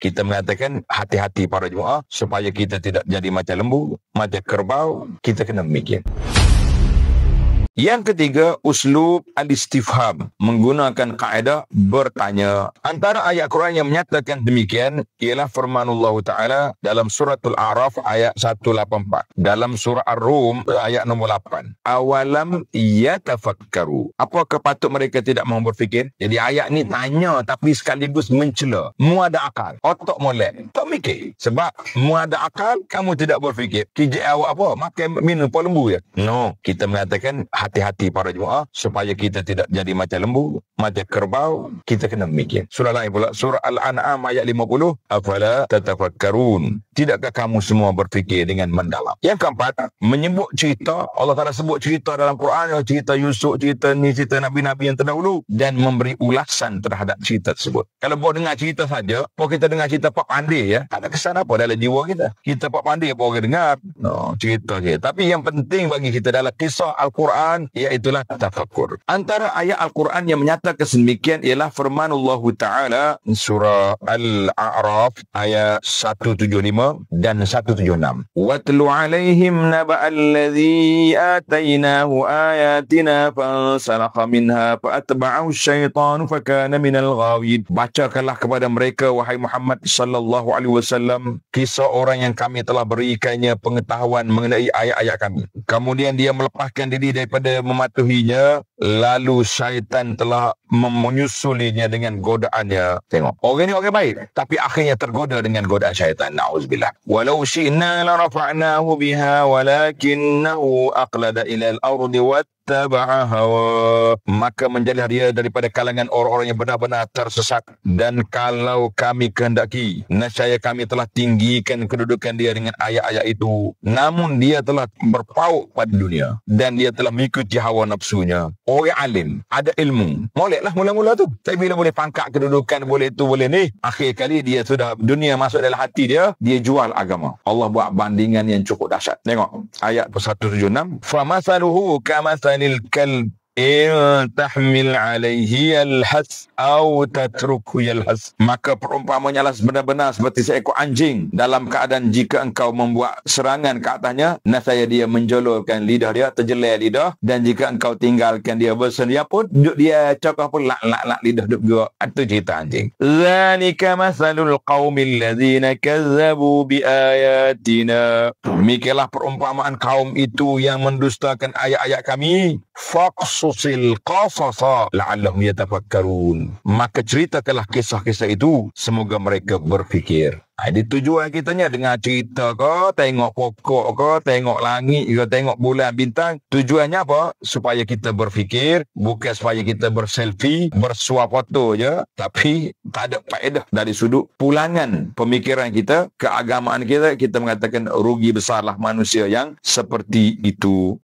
Kita mengatakan hati-hati para jemaah supaya kita tidak jadi macam lembu, macam kerbau. Kita kena memikir. Yang ketiga, uslub al-istifham, menggunakan kaedah bertanya. Antara ayat Quran yang menyatakan demikian ialah firmanullah Ta'ala dalam suratul A'raf ayat 184. Dalam surah Ar-Rum ayat nombor 8. Awalam yatafakkaru. Apakah patut mereka tidak mahu berfikir? Jadi ayat ni tanya tapi sekaligus mencela. Mu ada akal, otak molek, tak mikir. Sebab mu ada akal, kamu tidak berfikir. Kijik awak apa? Makan minum pun lembu je. No, kita mengatakan hati-hati para jemaah supaya kita tidak jadi macam lembu, macam kerbau. Kita kena memikir. Surah lain pula, surah Al-An'am ayat 50. Afala tatafakkarun. Tidakkah kamu semua berfikir dengan mendalam? Yang keempat, menyebut cerita. Allah Ta'ala sebut cerita dalam Quran, cerita Yusuf, cerita ni, cerita Nabi-Nabi yang terdahulu, dan memberi ulasan terhadap cerita tersebut. Kalau bawa dengar cerita saja, kalau kita dengar cerita Pak Pandai, ya, tak ada kesan apa dalam jiwa kita. Kita Pak Pandai apa orang dengar? No, cerita je. Tapi yang penting bagi kita dalam kisah Al-Quran, iaitulah tafakkur. Antara ayat Al-Quran yang menyatakan sedemikian ialah firmanullah Ta'ala surah Al-A'raf ayat 175 dan 176. Watlu alaihim naba'alladzi atainahu ayatina fansalakha minha fa'atba'ahu syaitanu fakana minal ghawin. Bacakanlah kepada mereka wahai Muhammad sallallahu alaihi wasallam kisah orang yang kami telah berikannya pengetahuan mengenai ayat-ayat kami. Kemudian dia melepaskan diri daripada mematuhinya, lalu syaitan telah menyusulinya dengan godaannya. Tengok, orang ni orang baik, tapi akhirnya tergoda dengan godaan syaitan. Na'udzubillah. Walau syi'na la rafa'nahu biha walakinnahu aqlada ila al-ardi wattaba'a hawa. Maka menjadilah dia daripada kalangan orang-orang yang benar-benar tersesat. Dan kalau kami kehendaki, nescaya kami telah tinggikan kedudukan dia dengan ayat-ayat itu. Namun dia telah berpaut pada dunia dan dia telah mengikuti hawa nafsunya. Orang alim, ada ilmu, moleklah mula-mula tu. Tapi bila boleh pangkat kedudukan, boleh tu, boleh ni, akhir kali dia sudah, dunia masuk dalam hati dia, dia jual agama. Allah buat bandingan yang cukup dahsyat. Tengok ayat 176. Famasaluhu kamathalil kalb in tahmil alaihi yalhas au tatruku yalhas. Maka perumpamannya lah benar-benar seperti seekor anjing dalam keadaan jika engkau membuat serangan ke atasnya, nescaya dia menjolorkan lidah dia, terjelai lidah, dan jika engkau tinggalkan dia bersedia pun duduk dia cakap pun lak lidah duduk juga. Itu cerita anjing. Zalika masalul qaumil ladzina kazzabu bi ayatina. Demikianlah perumpamaan kaum itu yang mendustakan ayat-ayat kami. Faqsusil qasasa la'allahum yatafakkarun. Maka ceritakanlah kisah-kisah itu, semoga mereka berfikir. Ini tujuan kitanya dengar cerita ke, tengok pokok ke, tengok langit ke, tengok bulan bintang. Tujuannya apa? Supaya kita berfikir, bukan supaya kita berselfie, bersuah foto je, tapi tak ada faedah dari sudut pulangan pemikiran kita, keagamaan kita. Kita mengatakan rugi besarlah manusia yang seperti itu.